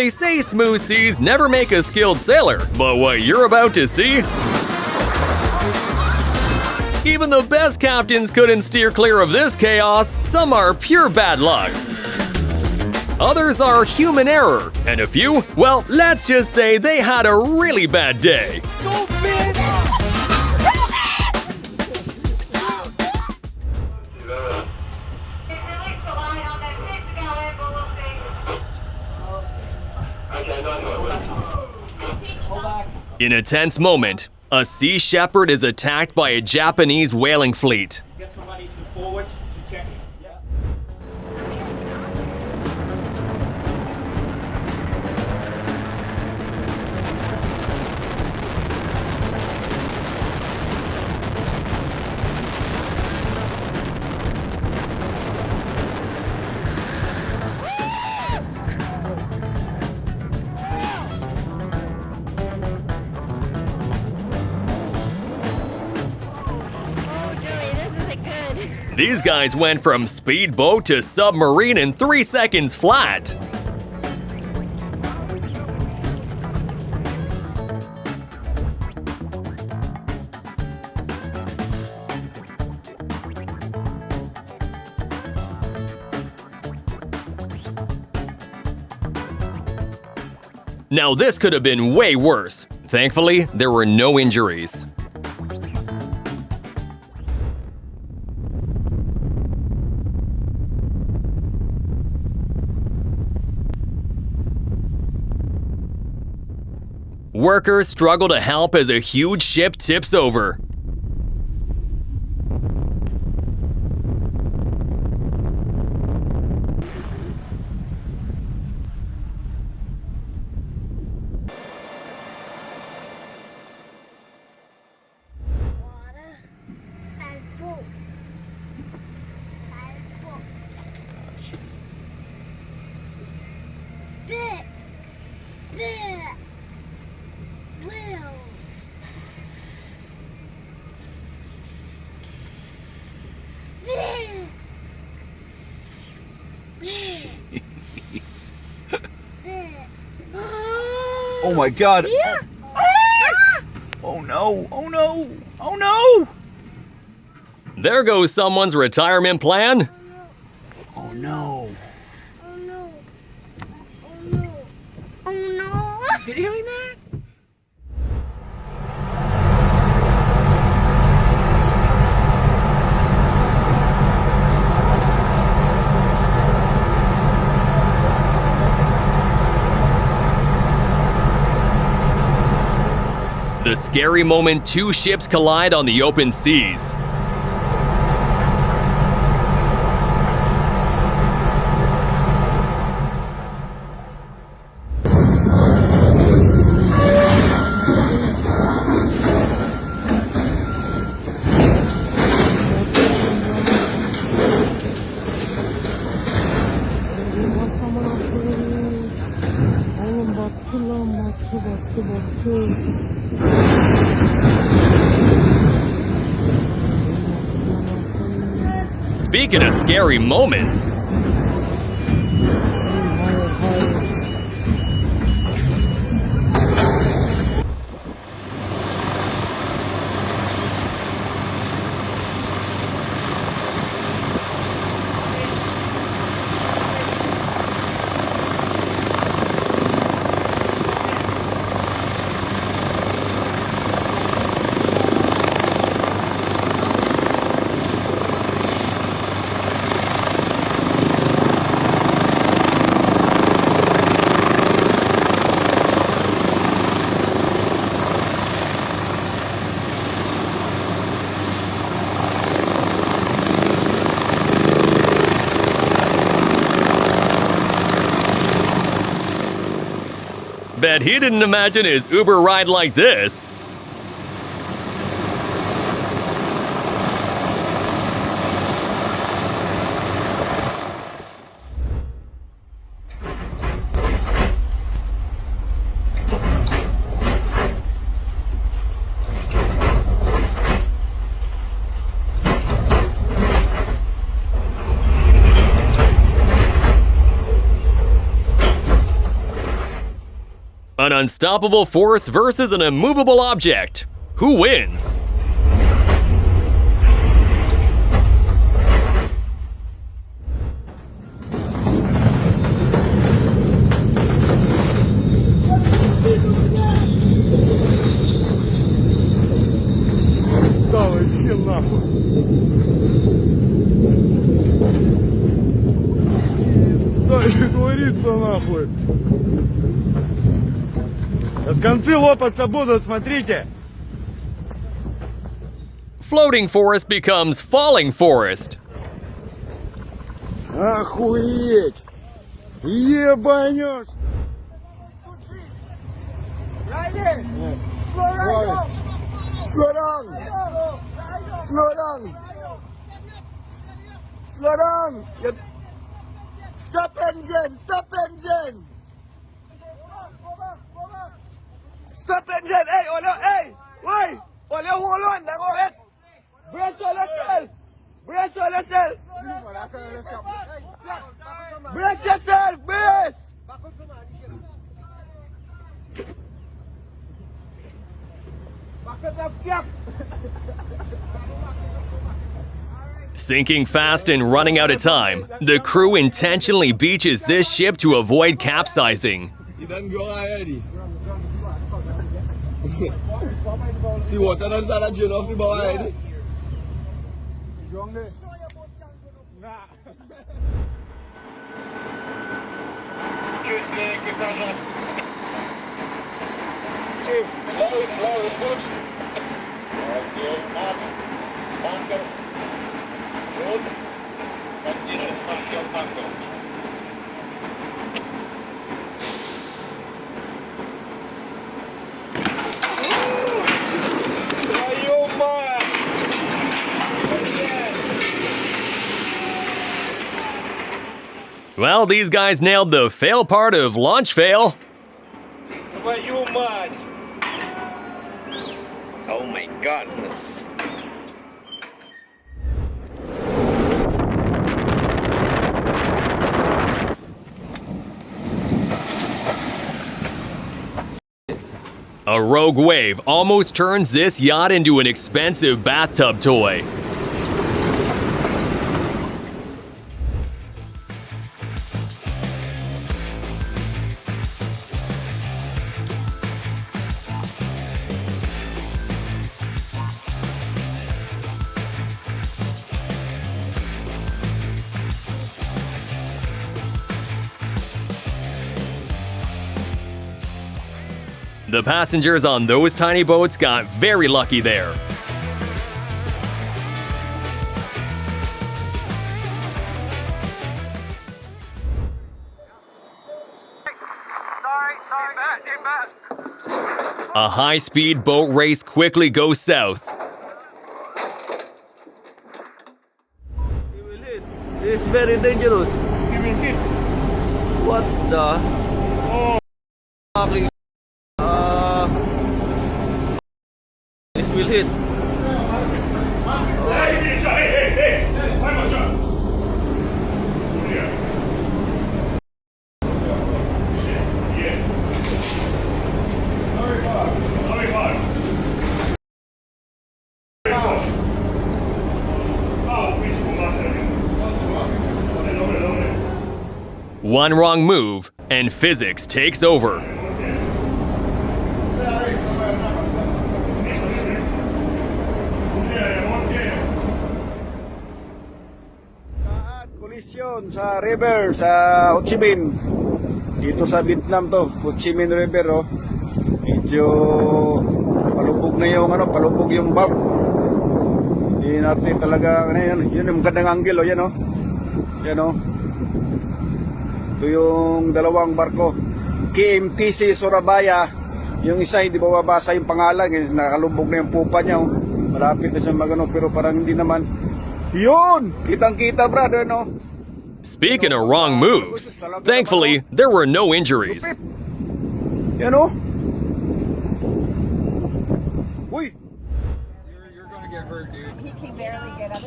They say smooth seas never make a skilled sailor, but what you're about to see? Even the best captains couldn't steer clear of this chaos. Some are pure bad luck. Others are human error, and a few, well, let's just say they had a really bad day. In a tense moment, a sea shepherd is attacked by a Japanese whaling fleet. Get somebody to forward to check. Yeah. These guys went from speedboat to submarine in 3 seconds flat. Now this could have been way worse. Thankfully, there were no injuries. Workers struggle to help as a huge ship tips over. Oh my God! Yeah. Oh no! Oh no! Oh no! There goes someone's retirement plan. Oh no! Oh no! Oh no! Oh no! Did you hear that? The scary moment two ships collide on the open seas. Speaking of scary moments, bet he didn't imagine his Uber ride like this. An unstoppable force versus an immovable object. Who wins? Да вообще нахуй. Пизда, что творится нахуй. Сейчас концы лопаться будут, смотрите. Floating forest becomes falling forest. Охуеть. Ебанешь. Slow down. Slow down. Slow down. Stop engine. Stop engine. Stop engine. Hey, Olo. Hey. Wait. Olo, hold on. Go ahead. Brace yourself. Brace yourself. Brace yourself. Brace. Sinking fast and running out of time, the crew intentionally beaches this ship to avoid capsizing. He doesn't go already. See what? That's not a drill off the bow already. Well, these guys nailed the fail part of launch fail. But you mad. Oh my God. A rogue wave almost turns this yacht into an expensive bathtub toy. The passengers on those tiny boats got very lucky there. A high-speed boat race quickly goes south. It's very dangerous. What the? Fucking. This will hit. One wrong move, and physics takes over. Kolisyon sa river sa Ho Chi Minh. Dito sa Vietnam to, Ho Chi Minh River oh. Medyo palubog na yung palubog yung bulk. Hindi natin talaga yun yung magandang angle oh, yan oh. Yan oh. Ito yung dalawang barko. KMTC Surabaya. Yung isa hindi babasa yung pangalan, nakalubog na yung pupa niya oh. Malapit na siya magano pero parang hindi naman. Yun! Kitang-kita brother no. Speaking of wrong moves, thankfully there were no injuries. Yan o. Uy! You're gonna get hurt, dude. He can barely get up.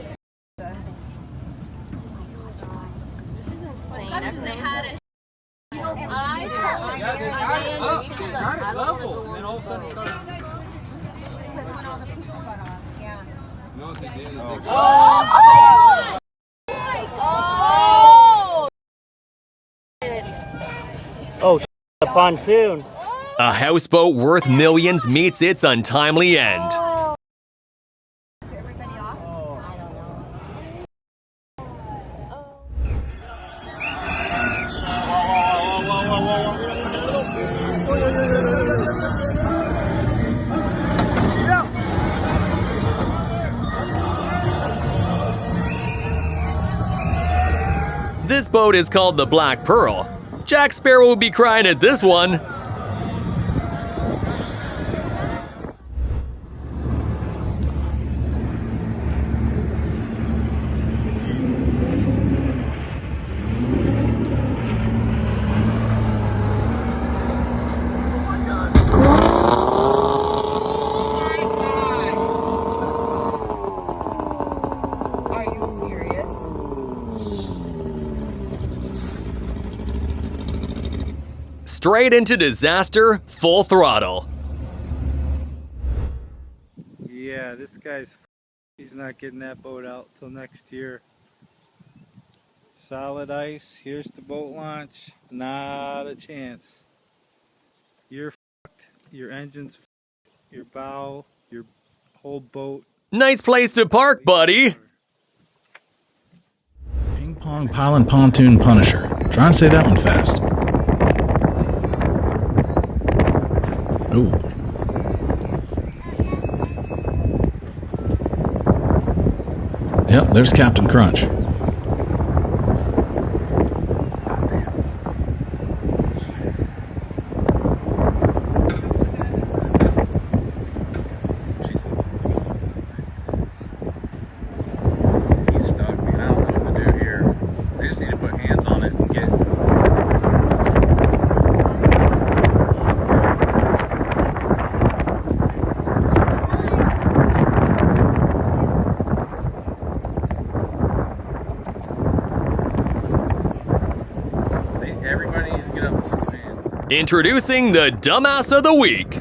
This is insane. I've never had it. Got it level, and then all of a sudden it started. Because when all the people got off, yeah. You know what they did is they Oh, the pontoon. A houseboat worth millions meets its untimely end. Is everybody off? I don't know. This boat is called the Black Pearl. Jack Sparrow would be crying at this one. Are you serious? Straight into disaster, full throttle. Yeah, this guy's he's not getting that boat out till next year. Solid ice, here's the boat launch. Not a chance. You're fucked, your engine's fucked, your bow, your whole boat. Nice place to park, buddy. Ping pong pylon pontoon Punisher. Try and say that one fast. Ooh. Yep, there's Captain Crunch. He's stuck. I don't know what to do here. They just need to put hands on it and get. Everybody needs to get up with some hands. Introducing the Dumbass of the Week.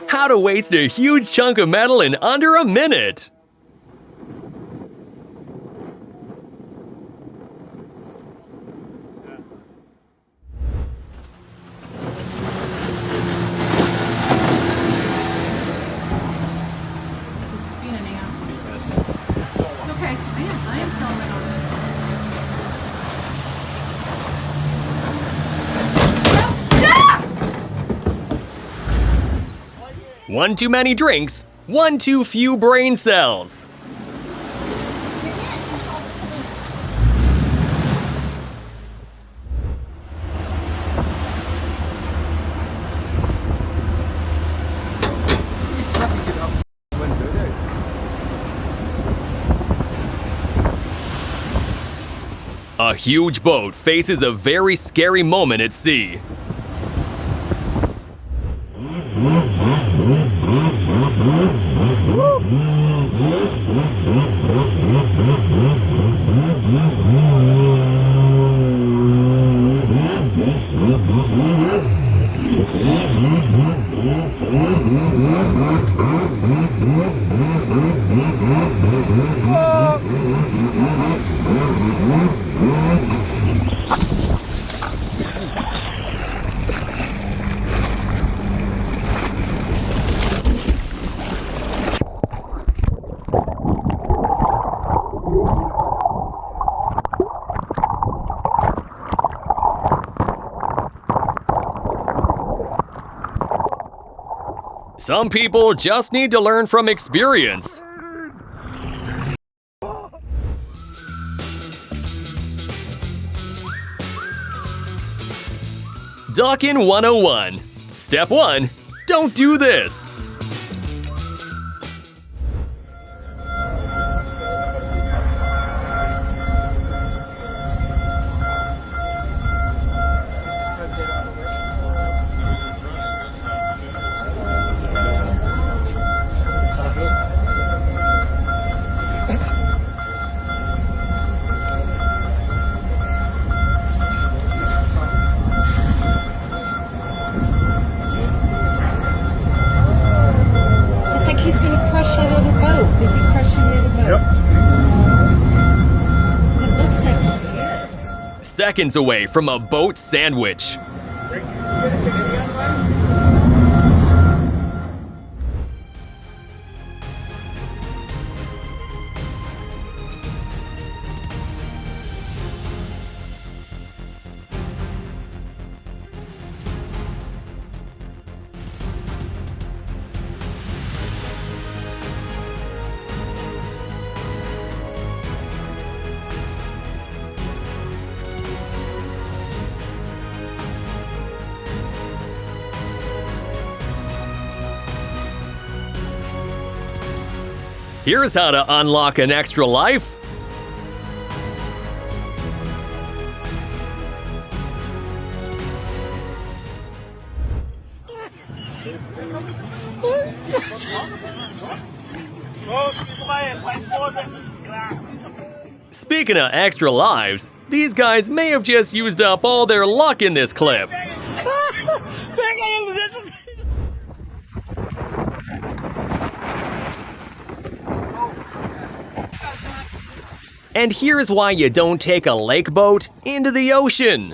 How to waste a huge chunk of metal in under a minute. Being an ass. It's okay. I am filming on it. One too many drinks, one too few brain cells. A huge boat faces a very scary moment at sea. Some people just need to learn from experience. Duckin' 101. Step 1. Don't do this. Seconds away from a boat sandwich. Here's how to unlock an extra life. Speaking of extra lives, these guys may have just used up all their luck in this clip. And here's why you don't take a lake boat into the ocean.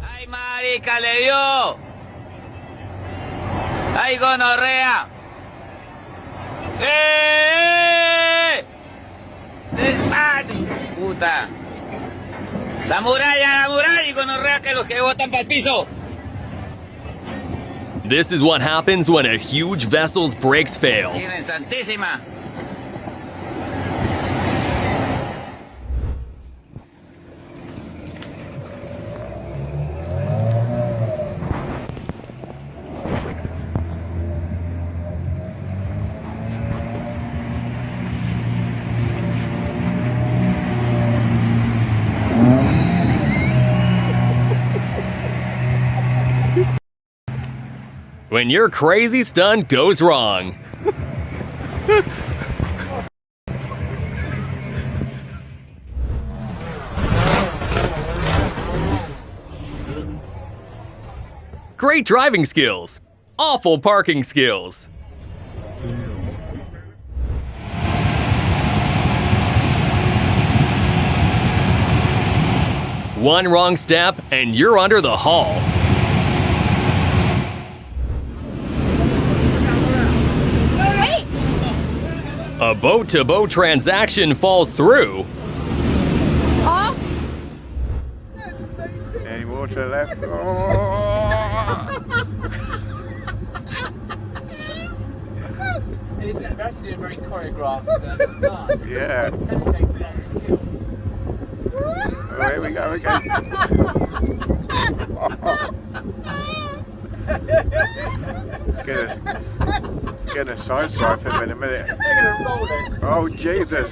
¡Ay, marica, le dio! ¡Ay, gonorrea! ¡Eh! ¡Puta! La muralla, y gonorrea que los que botan para el piso. This is what happens when a huge vessel's brakes fail. Virgen Santísima. When your crazy stunt goes wrong. Great driving skills, awful parking skills. One wrong step and you're under the hull. A boat-to-boat transaction falls through. Any more to the left? It's actually a very choreographed dance. Yeah. It actually takes a lot of skill. Oh, here we go again. Get a sideswipe him in a minute. They're gonna roll it. Oh, Jesus.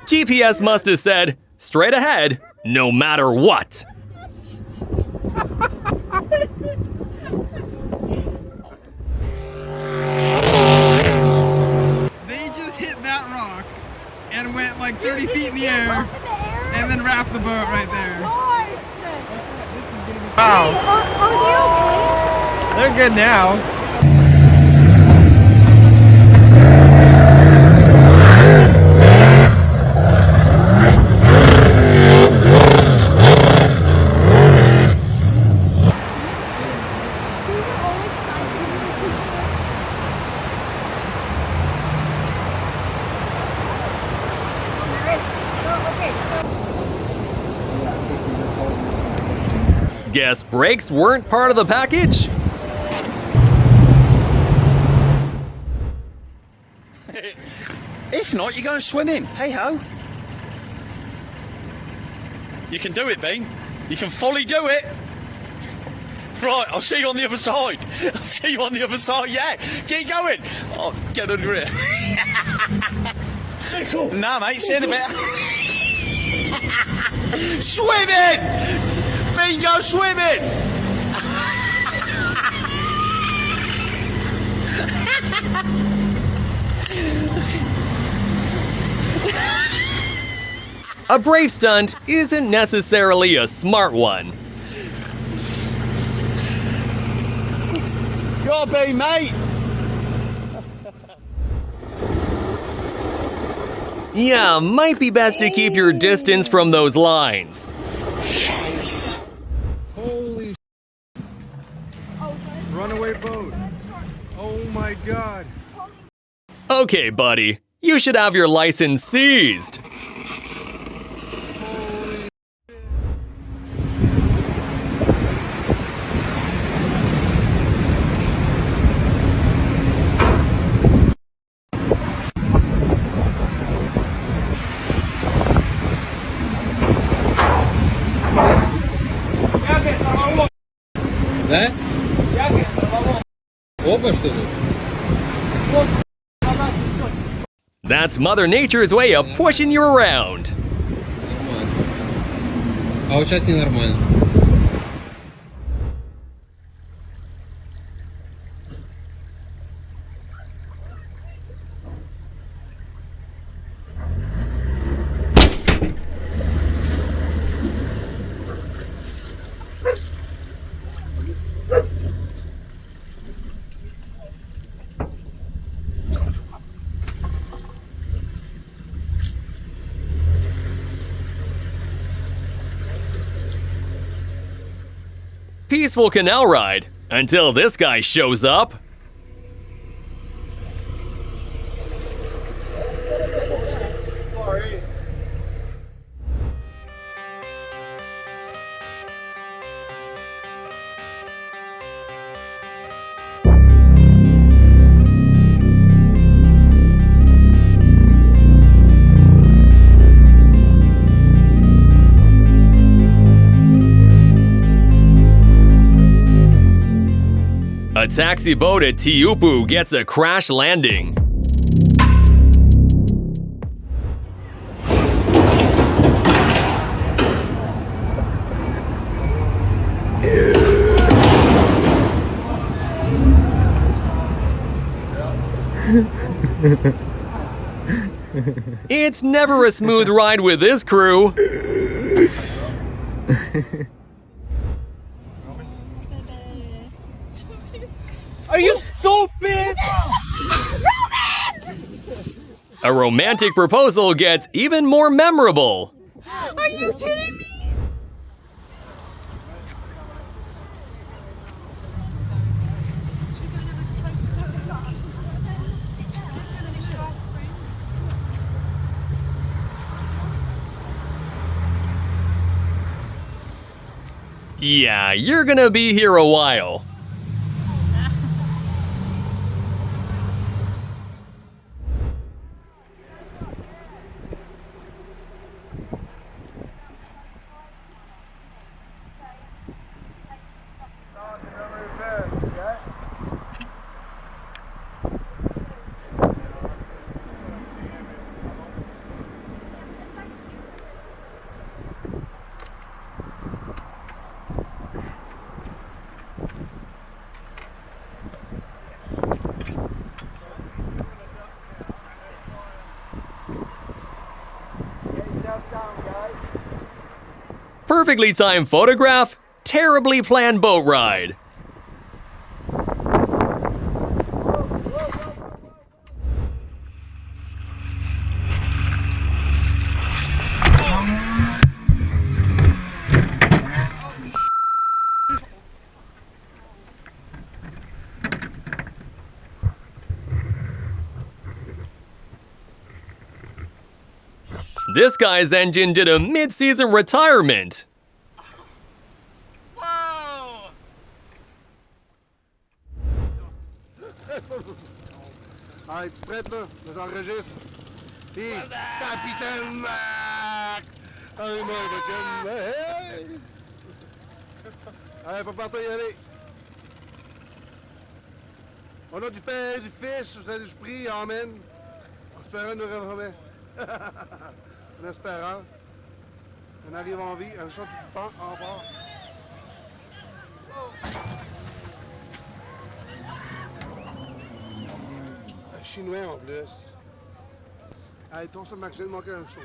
GPS must have said, straight ahead, no matter what. They just hit that rock and went like 30 feet in the air and then wrapped the boat right there. Wow. They're good now. Guess brakes weren't part of the package? If not, you're going swimming. Hey ho. You can do it, Bean. You can fully do it. Right, I'll see you on the other side. I'll see you on the other side, yeah. Keep going. Oh, get under it. Nah, mate, see you in a bit. Swimming! Bean, go swimming! A brave stunt isn't necessarily a smart one. Go Bean, mate! Yeah, might be best to keep your distance from those lines. Holy Runaway boat. Oh my god. Okay, buddy, you should have your license seized. Да? Оба, что ли? That's Mother Nature's way of pushing you around. Нормально. А вот сейчас ненормально. Peaceful canal ride until this guy shows up. A taxi boat at Tiupu gets a crash landing. It's never a smooth ride with this crew. Are you stupid? A romantic proposal gets even more memorable. Are you kidding me? Yeah, you're gonna be here a while. Perfectly timed photograph, terribly planned boat ride. This guy's engine did a mid-season retirement. Whoa! Allez, tu prête là? J'enregistre. Puis, Capitaine Mac! Allez, moi, hey! Allez, pas partir y aller. On a du pain, du fish, vous allez, je prie, amen. En espérant nous retrouver. En espérant. On arrive en vie, un shot du pain, en bas. Chinois en plus. Allez, ton ça, Max, je viens de manquer un show.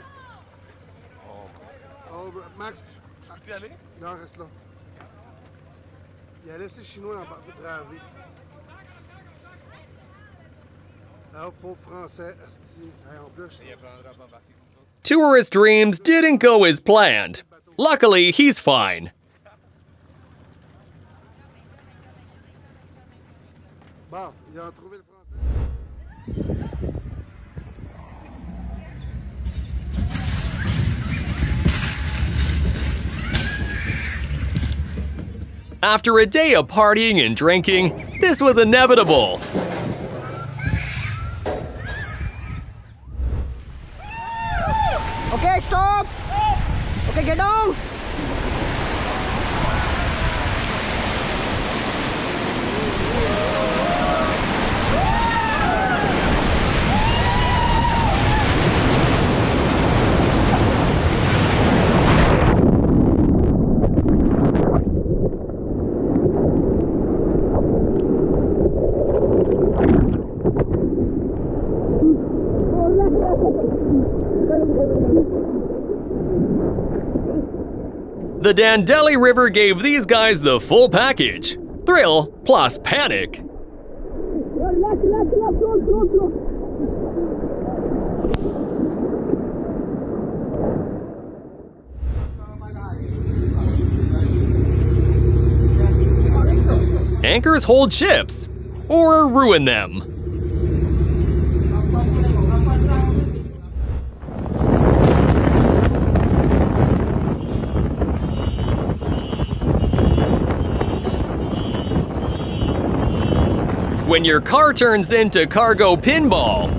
Oh, Max. Peux-tu y aller? Non, reste là. Il a laissé le Chinois en bas de braver. Ah, pauvre français, asti. Hey, en plus. Tourist dreams didn't go as planned. Luckily, he's fine. Bon, il a trouvé le français. After a day of partying and drinking, this was inevitable. Okay, stop. Okay, get down. The Dandeli River gave these guys the full package. Thrill plus panic. Anchors hold ships, or ruin them. When your car turns into cargo pinball.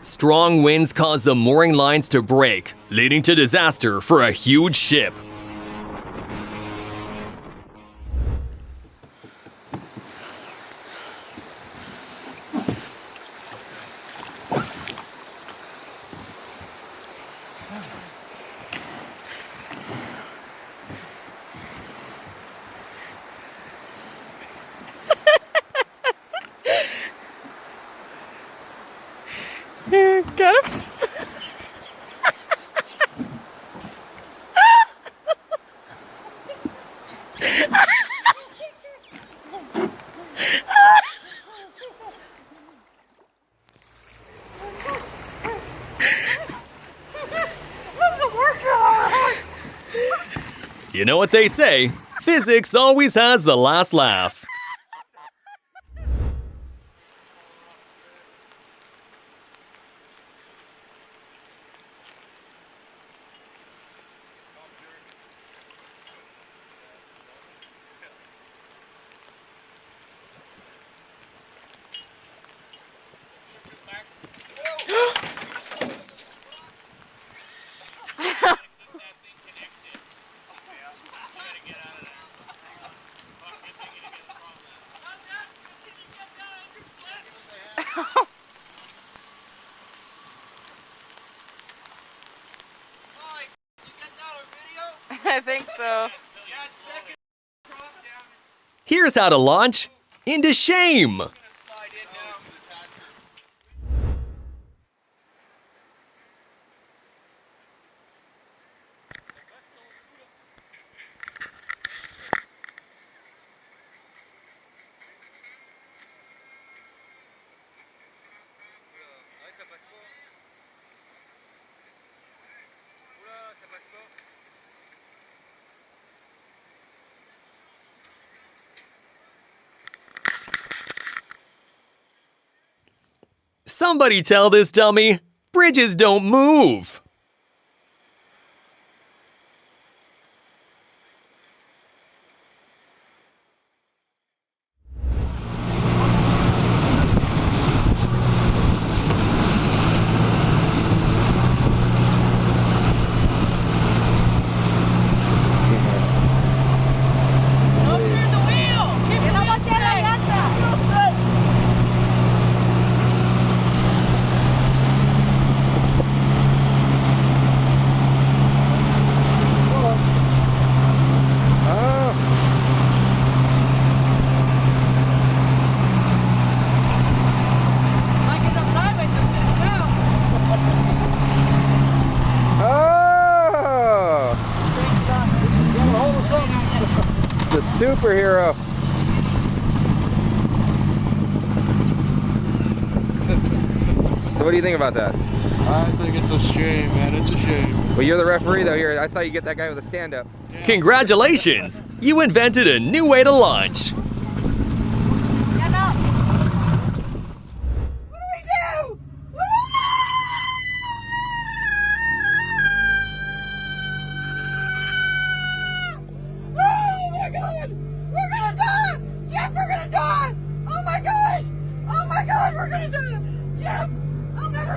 Strong winds cause the mooring lines to break, leading to disaster for a huge ship. You know what they say, physics always has the last laugh. I think so. Here's how to launch into shame. somebody tell this dummy, bridges don't move. The superhero. So what do you think about that? I think it's a shame, man. It's a shame. Well, you're the referee though here. I saw you get that guy with a stand-up. Congratulations! You invented a new way to launch.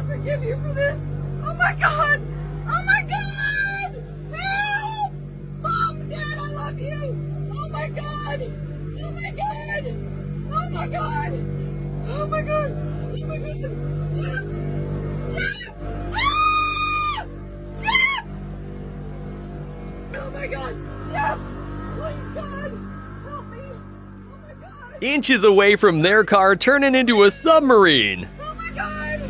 Forgive you for this. Oh my God! Oh my God! Help! Mom, Dad, I love you. Oh my God! Oh my God! Oh my God! Oh my God! Oh my God! Jeff! Jeff! Ah! Jeff! Oh my God! Jeff! Please, God! Help me! Oh my God! Inches away from their car turning into a submarine. Oh my God!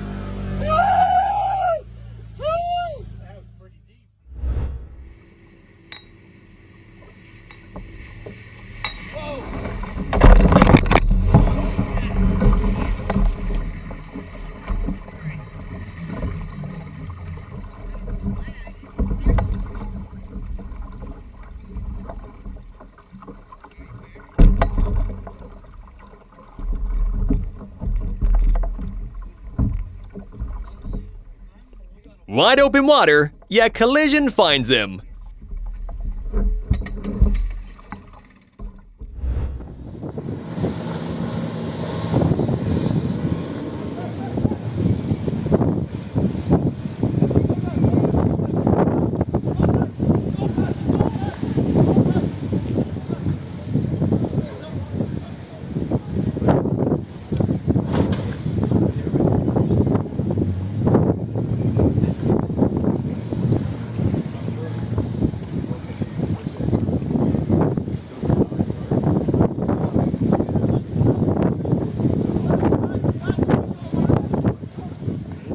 Wide open water, yet collision finds him.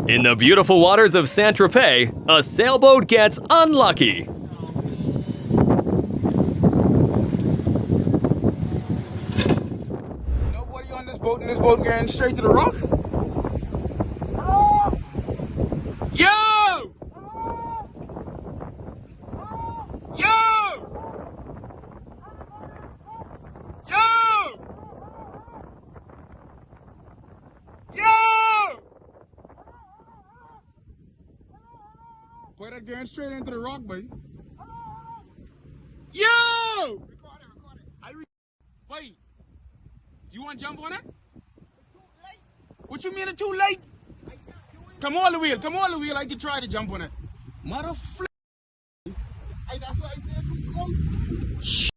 In the beautiful waters of Saint-Tropez, a sailboat gets unlucky. Nobody on this boat, and this boat getting straight to the rock. Yo! Yo! Yo! Yo! Boy, that going straight into the rock, boy. Yo! Record it. Wait. You want to jump on it? What you mean it's too late? Come on the wheel. I can try to jump on it. Motherfucker. Hey, that's what I said. Too close.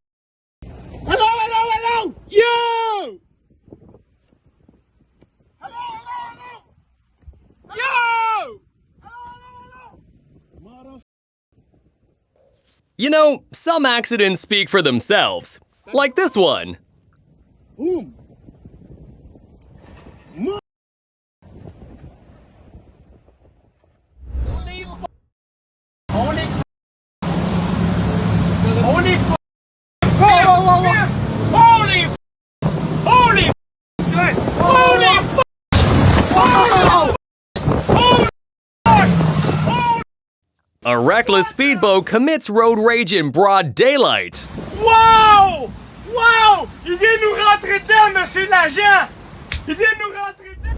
Hello. Yo! Hello. Yo! Hello. You know, some accidents speak for themselves. Like this one. Boom. A reckless speedboat commits road rage in broad daylight. Wow! Il vient nous rentrer dedans, monsieur l'agent! Il vient nous rentrer dedans!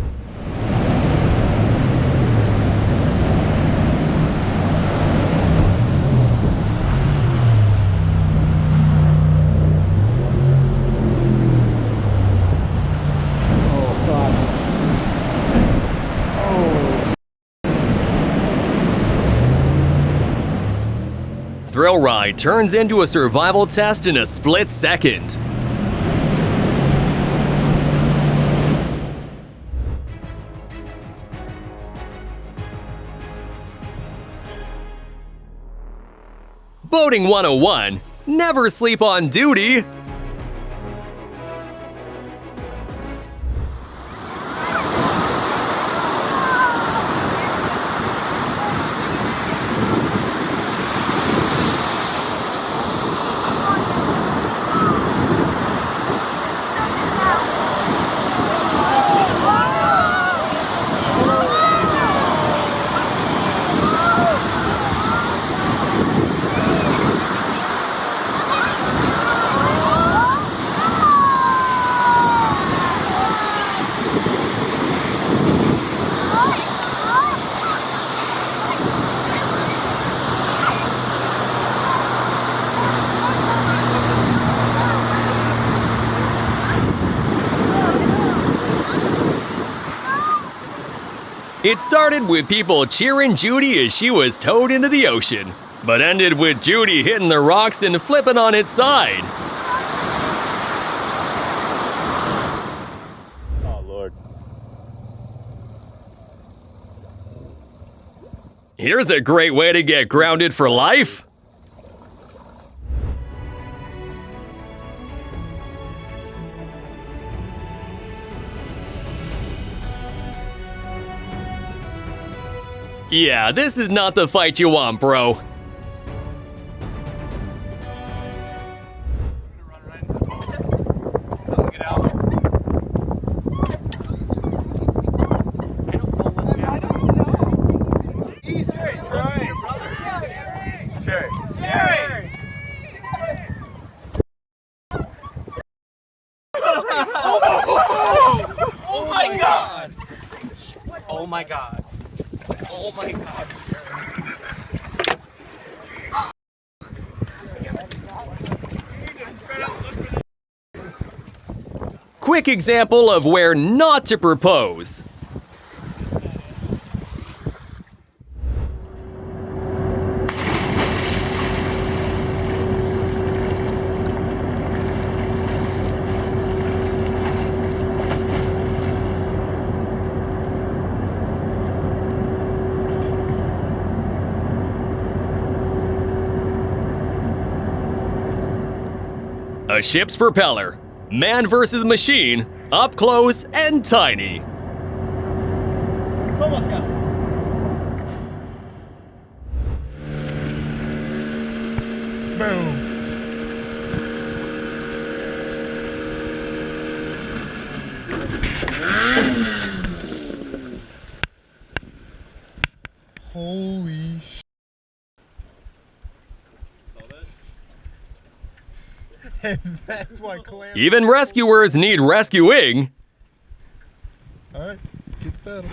thrill ride turns into a survival test in a split second. Boating 101, never sleep on duty. It started with people cheering Judy as she was towed into the ocean, but ended with Judy hitting the rocks and flipping on its side. Oh, Lord. Here's a great way to get grounded for life. Yeah, this is not the fight you want, bro. Oh my God! Oh my God! Oh my God! Quick example of where not to propose. A ship's propeller. Man versus machine, up close and tiny. Boom. Holy sh**. That's why clam. Even rescuers need rescuing. Alright, get the pedals.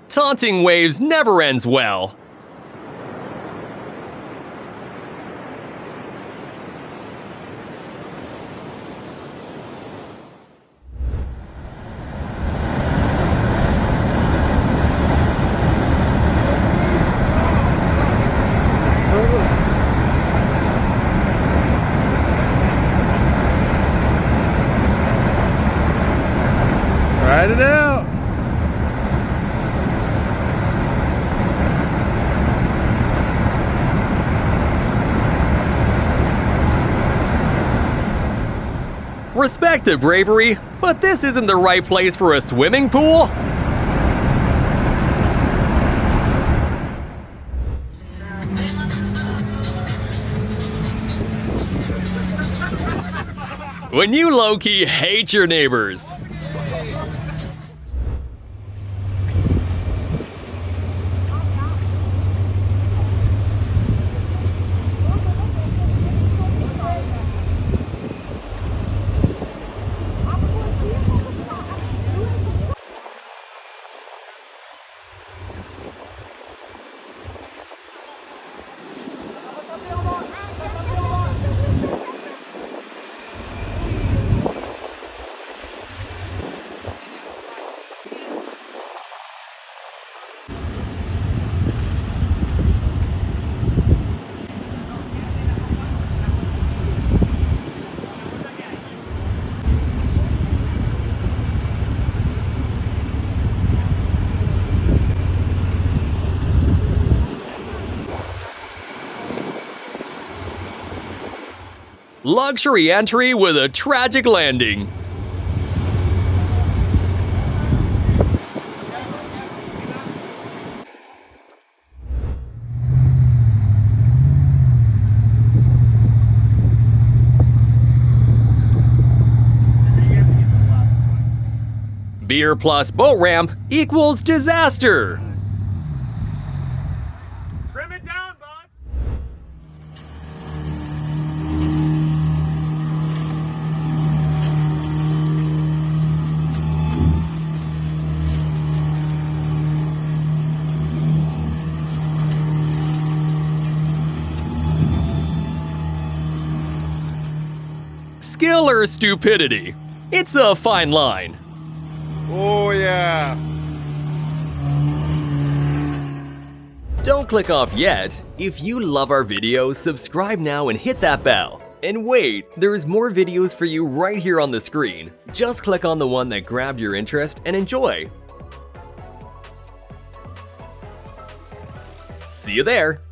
Taunting waves never ends well. Ride it out. Respect the bravery, but this isn't the right place for a swimming pool. When you low-key hate your neighbors. luxury entry with a tragic landing. Beer plus boat ramp equals disaster. Trim it down, bud. Skill or stupidity? It's a fine line. Oh, yeah. Don't click off yet. If you love our videos, subscribe now and hit that bell. And wait, there's more videos for you right here on the screen. Just click on the one that grabbed your interest and enjoy. See you there!